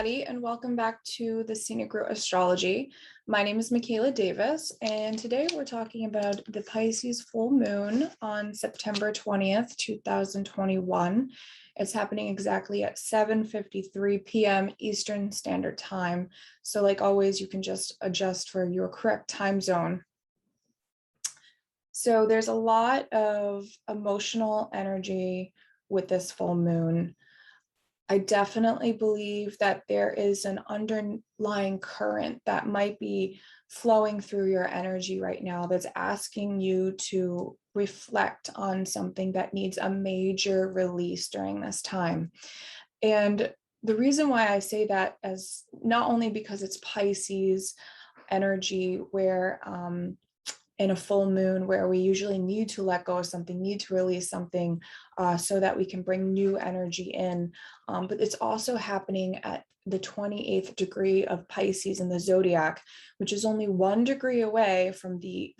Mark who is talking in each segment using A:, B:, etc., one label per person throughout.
A: everybody, and welcome back to the Scenic Route Astrology. My name is Makayla Davis, and today we're talking about the Pisces full moon on September 20th, 2021. It's happening exactly at 7:53 p.m. Eastern Standard Time. So like always, you can just adjust for your correct time zone. So there's a lot of emotional energy with this full moon. I definitely believe that there is an underlying current that might be flowing through your energy right now that's asking you to reflect on something that needs a major release during this time. And the reason why I say that is not only because it's Pisces energy where in a full moon where we usually need to let go of something, need to release something so that we can bring new energy in. But it's also happening at the 28th degree of Pisces in the zodiac, which is only 1 degree away from the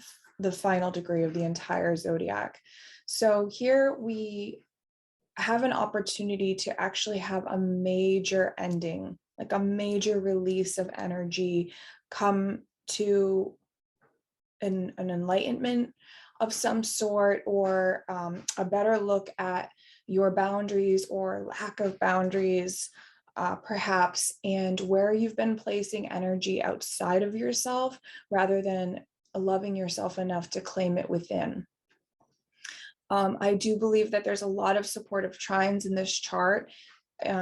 A: final degree of the entire zodiac. So here we have an opportunity to actually have a major ending, like a major release of energy come to an enlightenment of some sort, or a better look at your boundaries or lack of boundaries, perhaps, and where you've been placing energy outside of yourself rather than loving yourself enough to claim it within. I do believe that there's a lot of supportive trines in this chart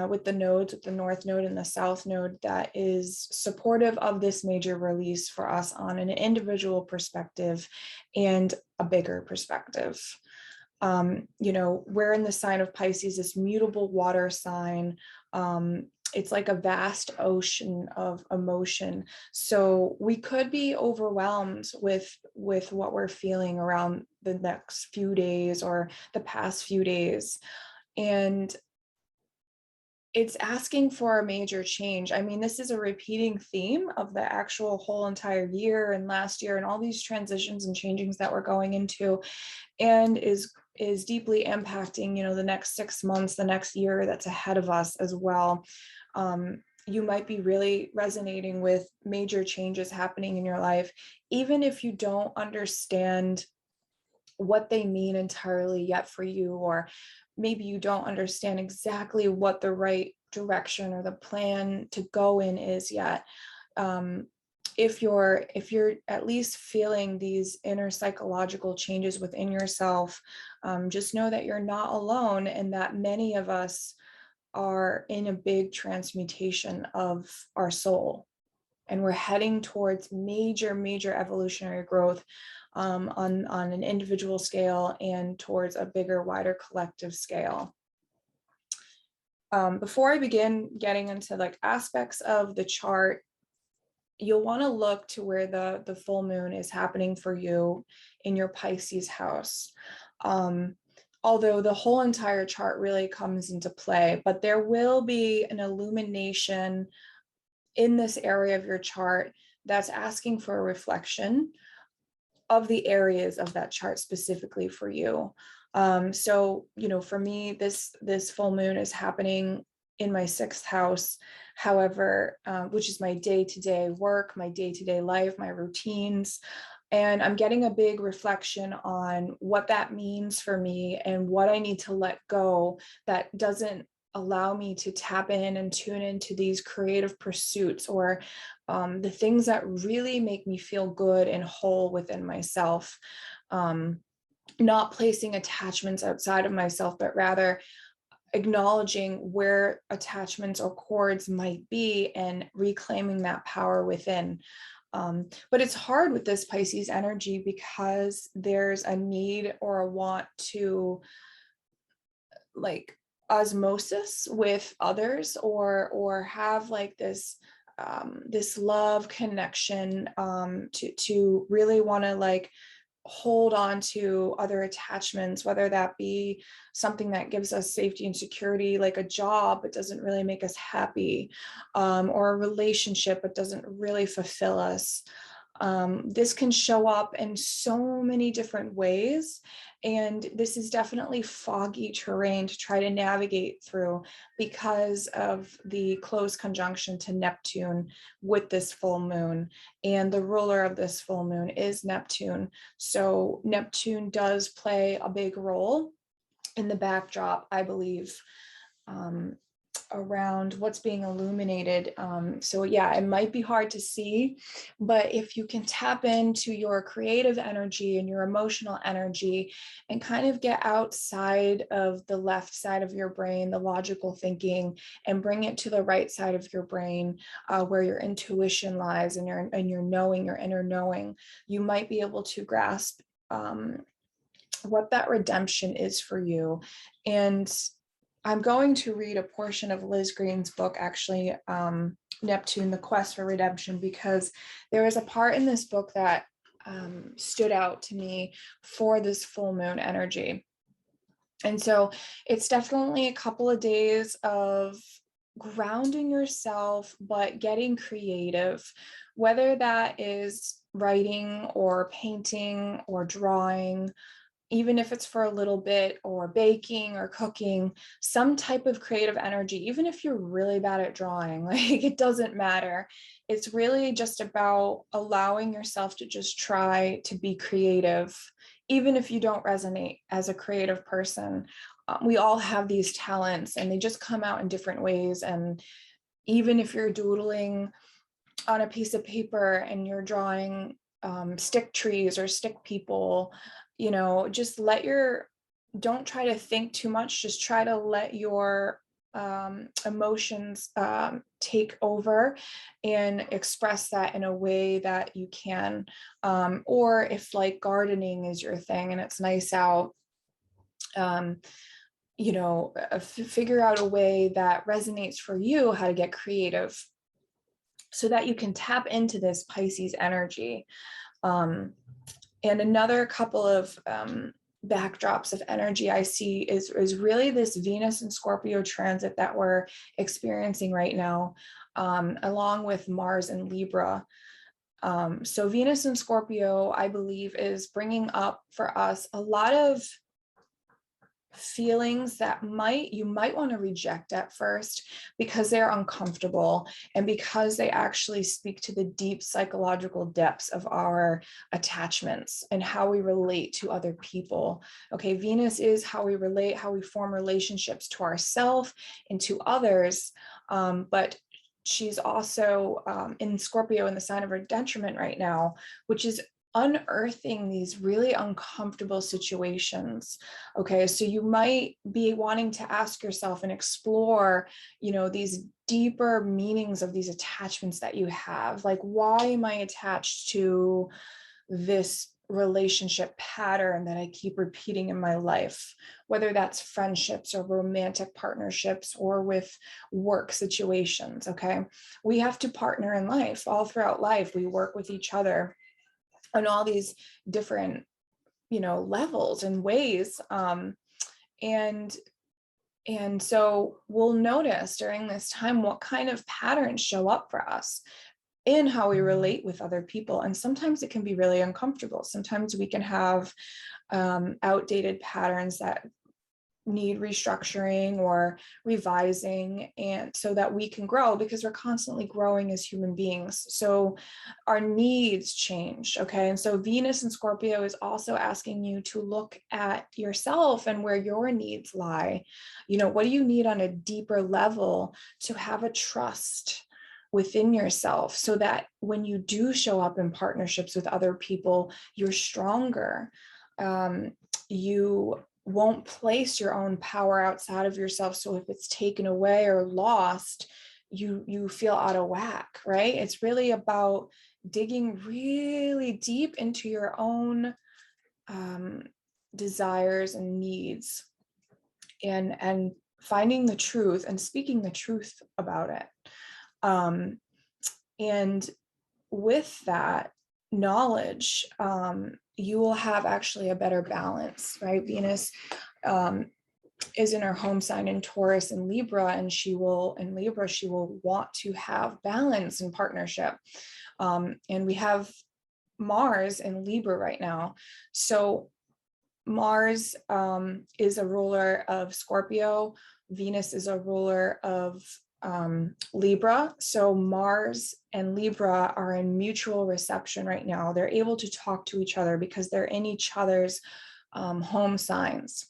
A: with the nodes, with the North Node and the South Node, that is supportive of this major release for us on an individual perspective and a bigger perspective. We're in the sign of Pisces, this mutable water sign. It's like a vast ocean of emotion. So we could be overwhelmed with what we're feeling around the next few days or the past few days. And it's asking for a major change. I mean, this is a repeating theme of the actual whole entire year and last year and all these transitions and changings that we're going into, and is deeply impacting, the next 6 months, the next year that's ahead of us as well. You might be really resonating with major changes happening in your life, even if you don't understand what they mean entirely yet for you, or maybe you don't understand exactly what the right direction or the plan to go in is yet. If you're at least feeling these inner psychological changes within yourself, just know that you're not alone, and that many of us are in a big transmutation of our soul, and we're heading towards major evolutionary growth on an individual scale and towards a bigger, wider collective scale. Before I begin getting into like aspects of the chart, you'll want to look to where the full moon is happening for you in your Pisces house. Although the whole entire chart really comes into play, but there will be an illumination in this area of your chart that's asking for a reflection of the areas of that chart specifically for you. So, for me, this full moon is happening in my 6th house, however, which is my day-to-day work, my day-to-day life, my routines. And I'm getting a big reflection on what that means for me and what I need to let go that doesn't allow me to tap in and tune into these creative pursuits, or the things that really make me feel good and whole within myself. Not placing attachments outside of myself, but rather acknowledging where attachments or cords might be and reclaiming that power within. But it's hard with this Pisces energy because there's a need or a want to like osmosis with others, or have like this love connection, to really want to like hold on to other attachments, whether that be something that gives us safety and security, like a job but doesn't really make us happy, or a relationship but doesn't really fulfill us. This can show up in so many different ways, and this is definitely foggy terrain to try to navigate through because of the close conjunction to Neptune with this full moon. And the ruler of this full moon is Neptune. So Neptune does play a big role in the backdrop, I believe, around what's being illuminated. So yeah, it might be hard to see, but if you can tap into your creative energy and your emotional energy and kind of get outside of the left side of your brain, the logical thinking, and bring it to the right side of your brain, where your intuition lies and your knowing, your inner knowing, you might be able to grasp what that redemption is for you. And I'm going to read a portion of Liz Green's book, actually, Neptune, The Quest for Redemption, because there is a part in this book that stood out to me for this full moon energy. And so it's definitely a couple of days of grounding yourself, but getting creative, whether that is writing or painting or drawing, even if it's for a little bit, or baking or cooking, some type of creative energy, even if you're really bad at drawing, like it doesn't matter. It's really just about allowing yourself to just try to be creative, even if you don't resonate as a creative person. We all have these talents and they just come out in different ways. And even if you're doodling on a piece of paper and you're drawing stick trees or stick people, just don't try to think too much. Just try to let your emotions take over and express that in a way that you can. Or if like gardening is your thing and it's nice out, figure out a way that resonates for you, how to get creative so that you can tap into this Pisces energy. And another couple of backdrops of energy I see is really this Venus and Scorpio transit that we're experiencing right now, along with Mars and Libra. So Venus and Scorpio, I believe, is bringing up for us a lot of feelings that you might want to reject at first because they're uncomfortable and because they actually speak to the deep psychological depths of our attachments and how we relate to other people. Okay, Venus is how we relate, how we form relationships to ourselves and to others, but she's also in Scorpio in the sign of her detriment right now, which is unearthing these really uncomfortable situations. Okay, so you might be wanting to ask yourself and explore, these deeper meanings of these attachments that you have. Like, why am I attached to this relationship pattern that I keep repeating in my life, whether that's friendships or romantic partnerships or with work situations? Okay, we have to partner in life. All throughout life, we work with each other on all these different, levels and ways. And so we'll notice during this time what kind of patterns show up for us in how we relate with other people. And sometimes it can be really uncomfortable. Sometimes we can have outdated patterns that need restructuring or revising, and so that we can grow, because we're constantly growing as human beings. So our needs change. Okay, and so Venus and Scorpio is also asking you to look at yourself and where your needs lie. What do you need on a deeper level to have a trust within yourself, so that when you do show up in partnerships with other people, you're stronger. You won't place your own power outside of yourself. So if it's taken away or lost, you feel out of whack, right? It's really about digging really deep into your own desires and needs, and finding the truth and speaking the truth about it. And with that knowledge, you will have actually a better balance, right? Venus is in her home sign in Taurus and Libra, and she will want to have balance in partnership. And we have Mars in Libra right now. So Mars is a ruler of Scorpio. Venus is a ruler of Libra. So Mars and Libra are in mutual reception right now. They're able to talk to each other because they're in each other's home signs.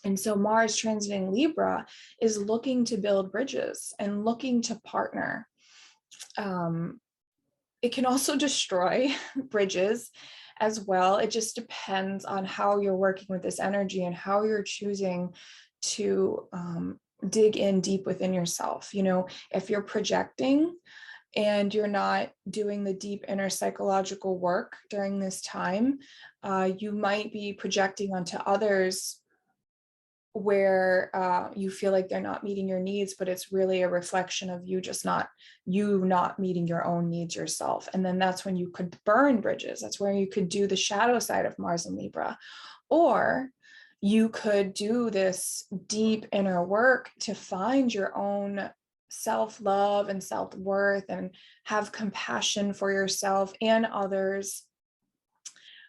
A: And so Mars transiting Libra is looking to build bridges and looking to partner. It can also destroy bridges as well. It just depends on how you're working with this energy and how you're choosing to dig in deep within yourself. You know, if you're projecting and you're not doing the deep inner psychological work during this time, you might be projecting onto others where you feel like they're not meeting your needs, but it's really a reflection of you not meeting your own needs yourself. And then that's when you could burn bridges. That's where you could do the shadow side of Mars and Libra. Or you could do this deep inner work to find your own self-love and self-worth and have compassion for yourself and others,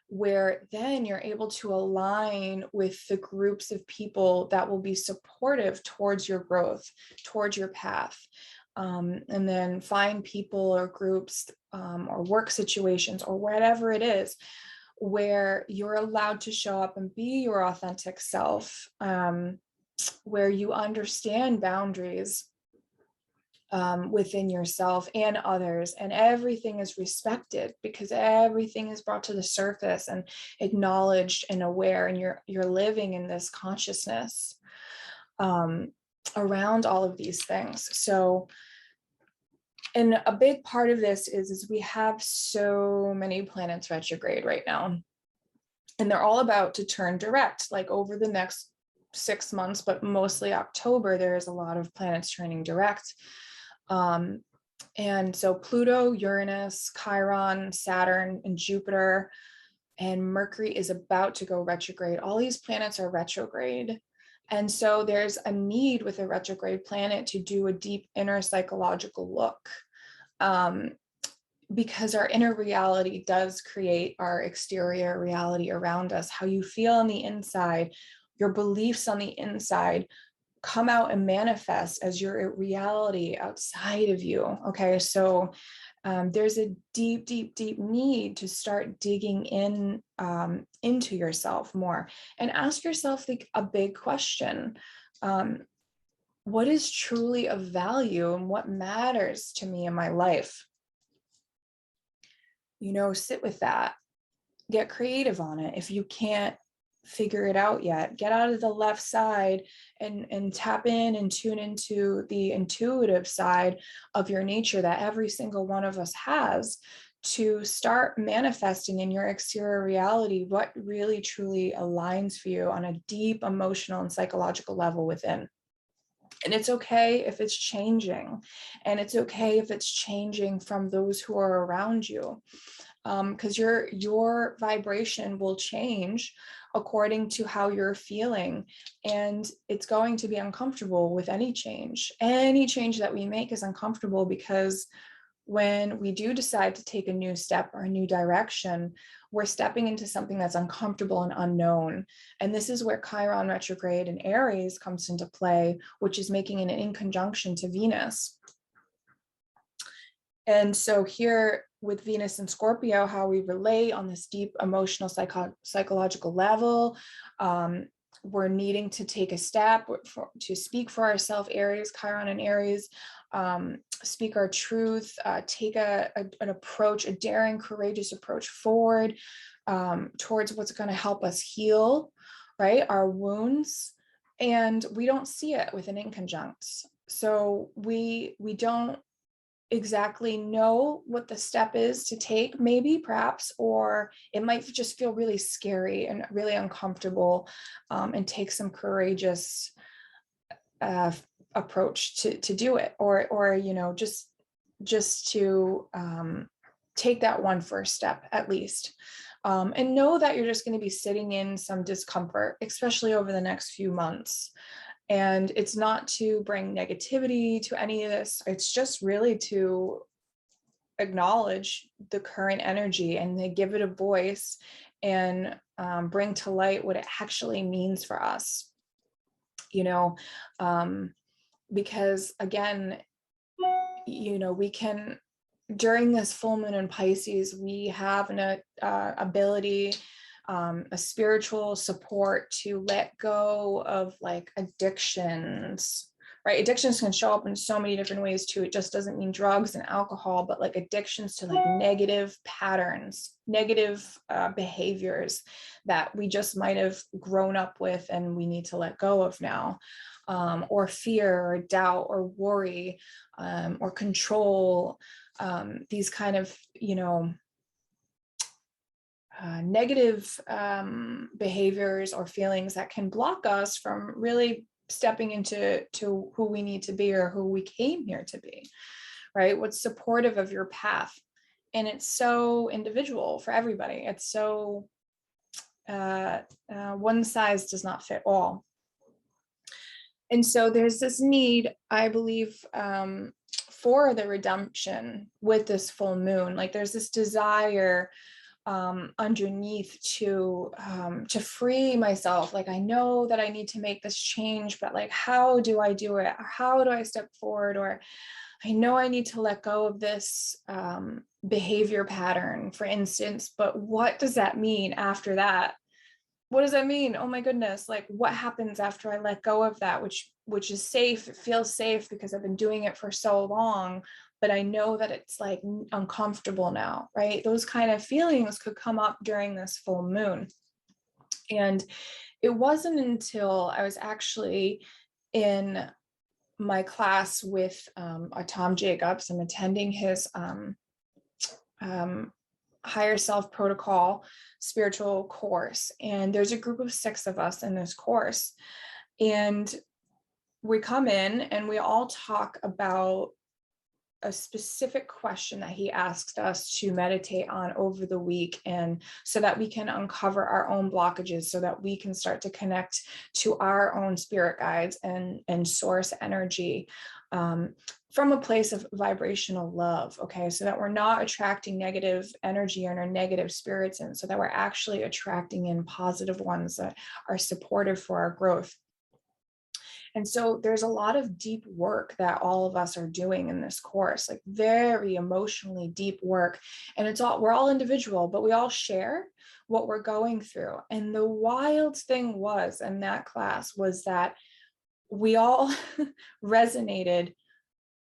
A: where then you're able to align with the groups of people that will be supportive towards your growth, towards your path. And then find people or groups or work situations or whatever it is where you're allowed to show up and be your authentic self, where you understand boundaries within yourself and others, and everything is respected because everything is brought to the surface and acknowledged and aware, and you're living in this consciousness around all of these things. So, and a big part of this is we have so many planets retrograde right now, and they're all about to turn direct, like over the next 6 months, but mostly October, there is a lot of planets turning direct. And so Pluto, Uranus, Chiron, Saturn, and Jupiter, and Mercury is about to go retrograde. All these planets are retrograde. And so there's a need with a retrograde planet to do a deep inner psychological look, because our inner reality does create our exterior reality around us. How you feel on the inside, your beliefs on the inside come out and manifest as your reality outside of you. Okay, so there's a deep, deep, deep need to start digging in into yourself more and ask yourself a big question. What is truly of value and what matters to me in my life? You know, sit with that, get creative on it. If you can't figure it out yet, get out of the left side and tap in and tune into the intuitive side of your nature that every single one of us has, to start manifesting in your exterior reality what really truly aligns for you on a deep emotional and psychological level within. And it's okay if it's changing, and it's okay if it's changing from those who are around you, because your vibration will change according to how you're feeling, and it's going to be uncomfortable with any change. Any change that we make is uncomfortable because when we do decide to take a new step or a new direction, we're stepping into something that's uncomfortable and unknown. And this is where Chiron retrograde in Aries comes into play, which is making an in conjunction to Venus. And so here with Venus and Scorpio, how we relate on this deep emotional psychological level, we're needing to take a step to speak for ourselves, Aries, Chiron and Aries, speak our truth, take an approach, a daring, courageous approach forward towards what's going to help us heal, right, our wounds. And we don't see it with an inconjunct. So we don't exactly know what the step is to take, maybe, perhaps, or it might just feel really scary and really uncomfortable, and take some courageous approach to do it, or you know, just to take that one first step at least, and know that you're just going to be sitting in some discomfort, especially over the next few months. And it's not to bring negativity to any of this. It's just really to acknowledge the current energy and they give it a voice and bring to light what it actually means for us, because again, we can, during this full moon in Pisces, we have an ability, a spiritual support to let go of like addictions, right? Addictions can show up in so many different ways too. It just doesn't mean drugs and alcohol, but like addictions to like negative patterns, negative behaviors that we just might have grown up with and we need to let go of now. Or fear or doubt or worry, or control, these kind of, negative behaviors or feelings that can block us from really stepping into who we need to be or who we came here to be, right? What's supportive of your path. And it's so individual for everybody. It's so one size does not fit all. And so there's this need, I believe, for the redemption with this full moon. Like there's this desire underneath to free myself. Like I know that I need to make this change, but like how do I do it? Or how do I step forward? Or I know I need to let go of this behavior pattern, for instance, but what does that mean after that? What does that mean? Oh my goodness, like what happens after I let go of that, which is safe? It feels safe because I've been doing it for so long, but I know that it's like uncomfortable now, right? Those kind of feelings could come up during this full moon. And it wasn't until I was actually in my class with Tom Jacobs. I'm attending his higher self protocol spiritual course, and there's a group of 6 of us in this course, and we come in and we all talk about a specific question that he asked us to meditate on over the week, and so that we can uncover our own blockages, so that we can start to connect to our own spirit guides and source energy from a place of vibrational love. Okay, so that we're not attracting negative energy or negative spirits in, so that we're actually attracting in positive ones that are supportive for our growth. And so there's a lot of deep work that all of us are doing in this course, like very emotionally deep work. And we're all individual, but we all share what we're going through. And the wild thing was in that class was that we all resonated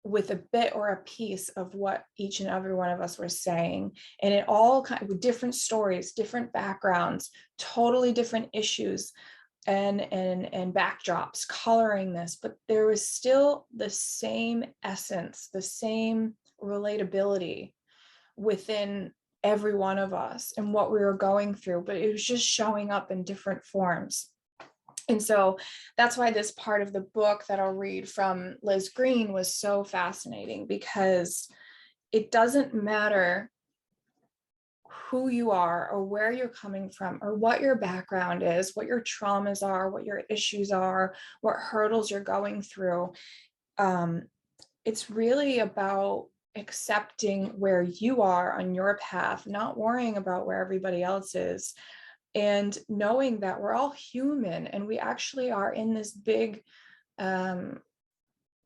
A: with a bit or a piece of what each and every one of us were saying. And it all kind of different stories, different backgrounds, totally different issues and backdrops coloring this, but there was still the same essence, the same relatability within every one of us and what we were going through, but it was just showing up in different forms. And so that's why this part of the book that I'll read from Liz Green was so fascinating, because it doesn't matter who you are or where you're coming from or what your background is, what your traumas are, what your issues are, what hurdles you're going through. It's really about accepting where you are on your path, not worrying about where everybody else is, and knowing that we're all human and we actually are in this big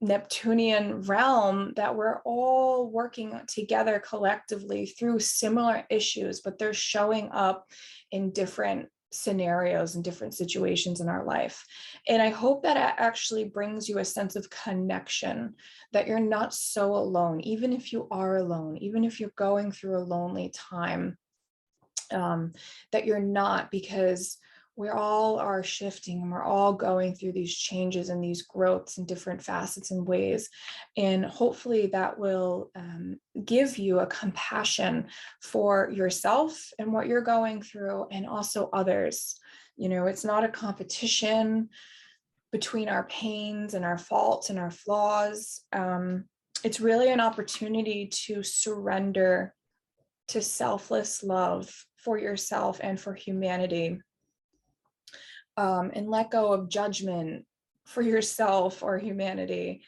A: Neptunian realm, that we're all working together collectively through similar issues, but they're showing up in different scenarios and different situations in our life. And I hope that it actually brings you a sense of connection, that you're not so alone, even if you are alone, even if you're going through a lonely time, that you're not, because we all are shifting and we're all going through these changes and these growths in different facets and ways. And hopefully that will give you a compassion for yourself and what you're going through, and also others. It's not a competition between our pains and our faults and our flaws. It's really an opportunity to surrender to selfless love for yourself and for humanity. And let go of judgment for yourself or humanity,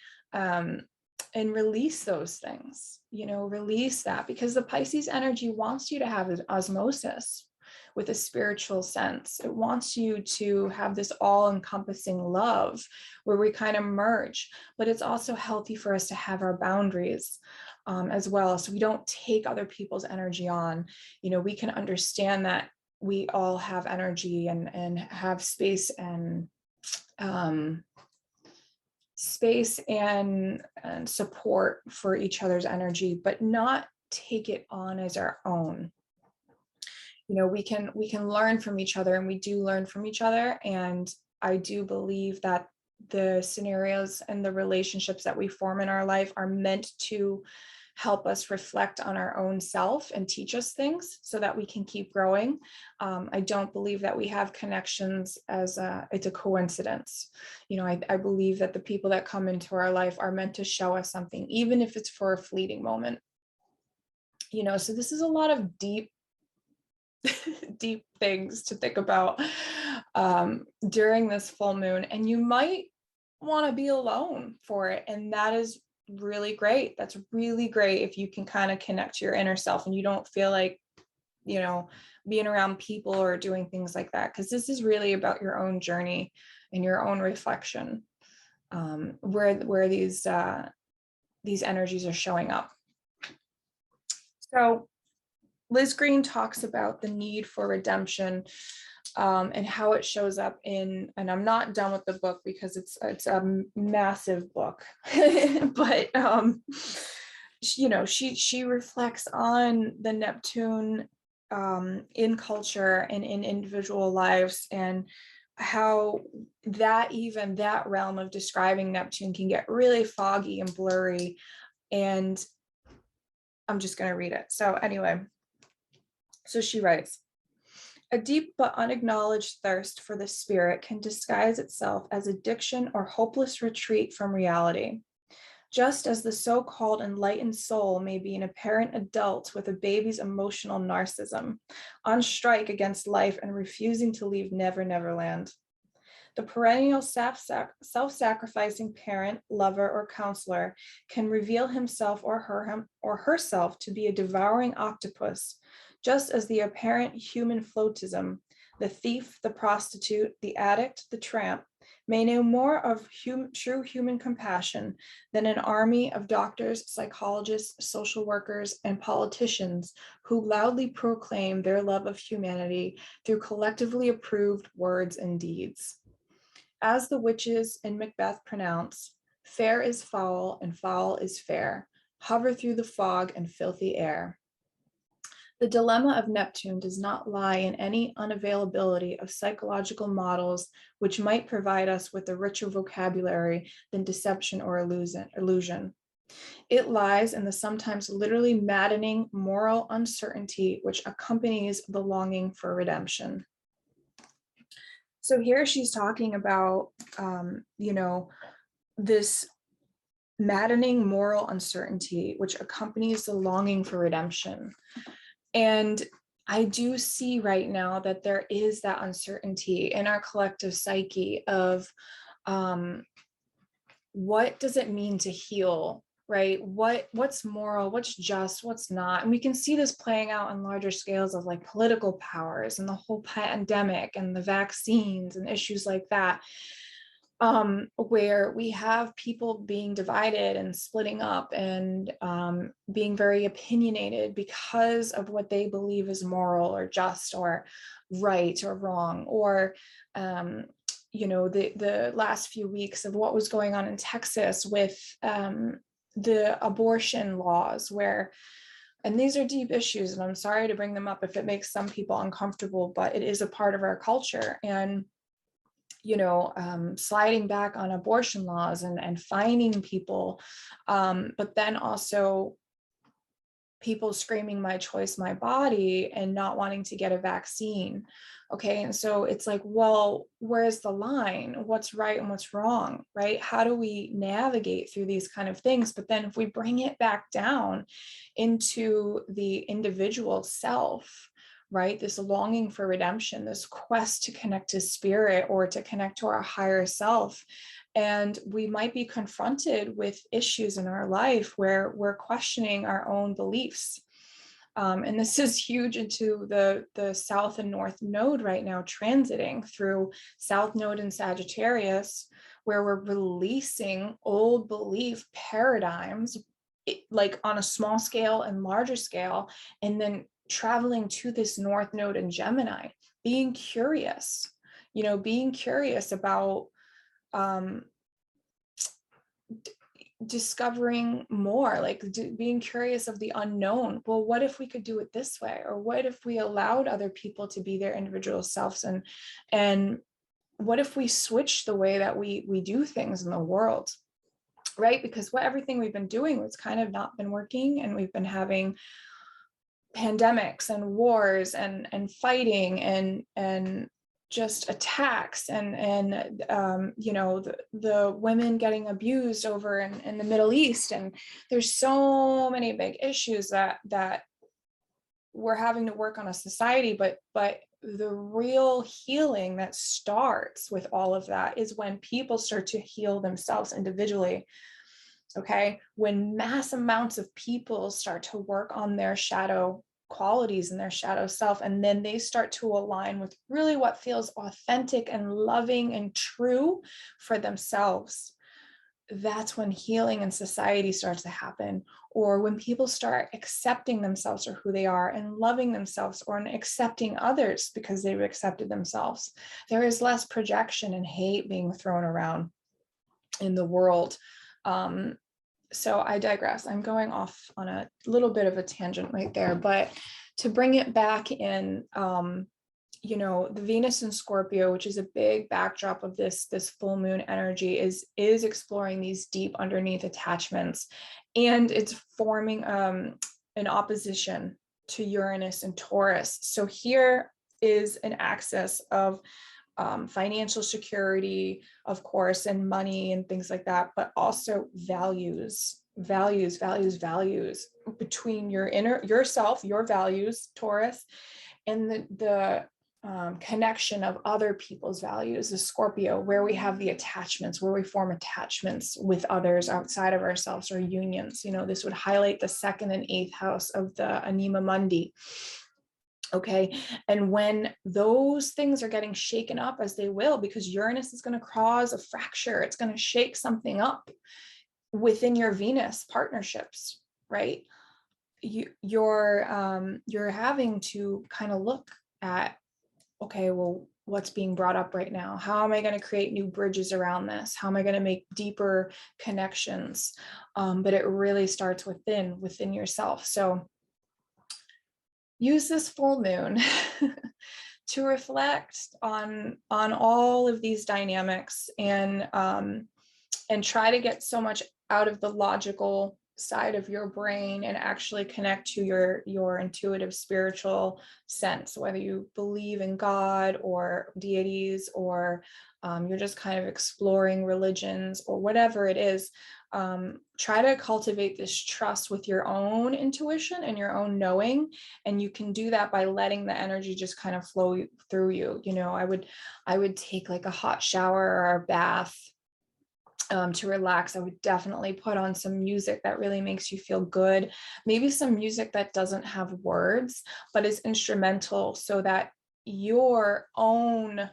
A: and release those things, release that, because the Pisces energy wants you to have an osmosis with a spiritual sense. It wants you to have this all-encompassing love where we kind of merge, but it's also healthy for us to have our boundaries as well. So we don't take other people's energy on. We can understand that we all have energy and have space and support for each other's energy, but not take it on as our own. We can learn from each other, and we do learn from each other. And I do believe that the scenarios and the relationships that we form in our life are meant to help us reflect on our own self and teach us things so that we can keep growing. I don't believe that we have connections as it's a coincidence. I believe that the people that come into our life are meant to show us something, even if it's for a fleeting moment. So this is a lot of deep things to think about during this full moon, and you might want to be alone for it, and that is really great. That's really great if you can kind of connect to your inner self and you don't feel like being around people or doing things like that, because this is really about your own journey and your own reflection, where these energies are showing up. So Liz Green talks about the need for redemption and how it shows up and I'm not done with the book because it's a massive book, but she reflects on the Neptune in culture and in individual lives, and how that realm of describing Neptune can get really foggy and blurry. And I'm just going to read it. So anyway, so she writes, a deep but unacknowledged thirst for the spirit can disguise itself as addiction or hopeless retreat from reality. Just as the so-called enlightened soul may be an apparent adult with a baby's emotional narcissism, on strike against life and refusing to leave Never Never Land. The perennial self-sacrificing parent, lover, or counselor can reveal himself or herself to be a devouring octopus, just as the apparent human floatism, the thief, the prostitute, the addict, the tramp, may know more of true human compassion than an army of doctors, psychologists, social workers, and politicians who loudly proclaim their love of humanity through collectively approved words and deeds. As the witches in Macbeth pronounce, fair is foul and foul is fair, hover through the fog and filthy air. The dilemma of Neptune does not lie in any unavailability of psychological models which might provide us with a richer vocabulary than deception or illusion. It lies in the sometimes literally maddening moral uncertainty which accompanies the longing for redemption. So here she's talking about, this maddening moral uncertainty which accompanies the longing for redemption. And I do see right now that there is that uncertainty in our collective psyche of what does it mean to heal, right? What's moral, what's just, what's not? And we can see this playing out on larger scales of like political powers and the whole pandemic and the vaccines and issues like that, where we have people being divided and splitting up and being very opinionated because of what they believe is moral or just or right or wrong, or the last few weeks of what was going on in Texas with the abortion laws, and these are deep issues, and I'm sorry to bring them up if it makes some people uncomfortable, but it is a part of our culture. And sliding back on abortion laws and fining people, but then also people screaming my choice, my body, and not wanting to get a vaccine. Okay, and so it's like, well, where's the line? What's right and what's wrong, right? How do we navigate through these kind of things? But then if we bring it back down into the individual self, right? This longing for redemption, this quest to connect to spirit or to connect to our higher self. And we might be confronted with issues in our life where we're questioning our own beliefs. And this is huge into the South and North node right now, transiting through South node in Sagittarius, where we're releasing old belief paradigms, like on a small scale and larger scale, and then traveling to this North node in Gemini, being curious, being curious about discovering more, like being curious of the unknown. Well, what if we could do it this way? Or what if we allowed other people to be their individual selves? And what if we switch the way that we do things in the world? Right? Because everything we've been doing was kind of not been working, and we've been having pandemics and wars and fighting and just attacks and the women getting abused over in the Middle East. And there's so many big issues that we're having to work on a society, but the real healing that starts with all of that is when people start to heal themselves individually. Okay, when mass amounts of people start to work on their shadow qualities and their shadow self, and then they start to align with really what feels authentic and loving and true for themselves, that's when healing in society starts to happen. Or when people start accepting themselves for who they are and loving themselves, or accepting others because they've accepted themselves, there is less projection and hate being thrown around in the world. So I digress. I'm going off on a little bit of a tangent right there, but to bring it back in, the Venus in Scorpio, which is a big backdrop of this full moon energy, is exploring these deep underneath attachments, and it's forming an opposition to Uranus and Taurus. So here is an axis of financial security, of course, and money and things like that, but also values between yourself, your values, Taurus, and the connection of other people's values, the Scorpio, where we have the attachments, where we form attachments with others outside of ourselves, or unions. This would highlight the 2nd and 8th house of the Anima Mundi. Okay. And when those things are getting shaken up, as they will, because Uranus is going to cause a fracture, it's going to shake something up within your Venus partnerships, right? You're having to kind of look at, okay, well, what's being brought up right now? How am I going to create new bridges around this? How am I going to make deeper connections? But it really starts within yourself. So use this full moon to reflect on all of these dynamics, and try to get so much out of the logical side of your brain and actually connect to your intuitive spiritual sense, whether you believe in God or deities, or you're just kind of exploring religions or whatever it is. Try to cultivate this trust with your own intuition and your own knowing, and you can do that by letting the energy just kind of flow through you. I would take like a hot shower or a bath to relax. I would definitely put on some music that really makes you feel good. Maybe some music that doesn't have words, but is instrumental, so that your own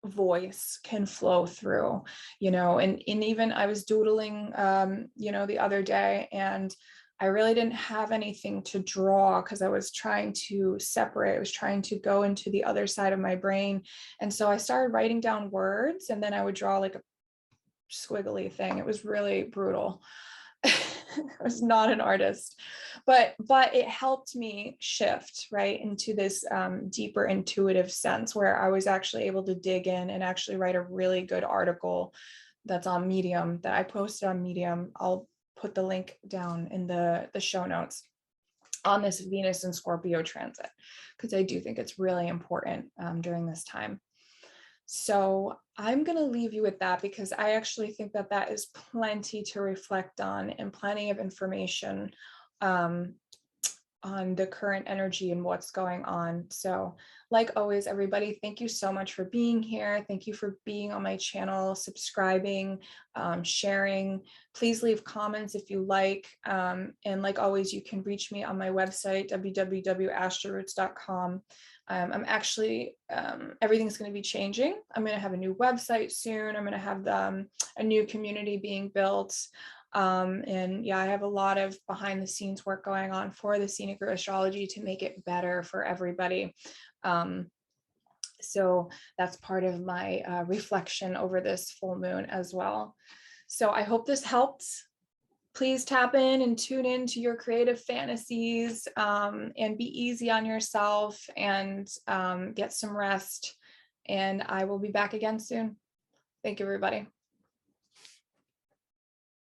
A: voice can flow through, and even I was doodling, the other day, and I really didn't have anything to draw because I was trying to separate. I was trying to go into the other side of my brain. And so I started writing down words, and then I would draw like a squiggly thing. It was really brutal. I was not an artist, but it helped me shift right into this deeper intuitive sense, where I was actually able to dig in and actually write a really good article that's on Medium, that I posted on Medium. I'll put the link down in the show notes, on this Venus and Scorpio transit, because I do think it's really important during this time. So I'm going to leave you with that, because I actually think that is plenty to reflect on and plenty of information on the current energy and what's going on. So like always, everybody, thank you so much for being here. Thank you for being on my channel, subscribing, sharing. Please leave comments if you like. And like always, you can reach me on my website, www.astroroots.com. I'm actually, everything's going to be changing. I'm going to have a new website soon. I'm going to have a new community being built. And yeah, I have a lot of behind the scenes work going on for the Scenic Root Astrology to make it better for everybody. So that's part of my reflection over this full moon as well. So I hope this helped. Please tap in and tune in to your creative fantasies, and be easy on yourself, and get some rest. And I will be back again soon. Thank you, everybody.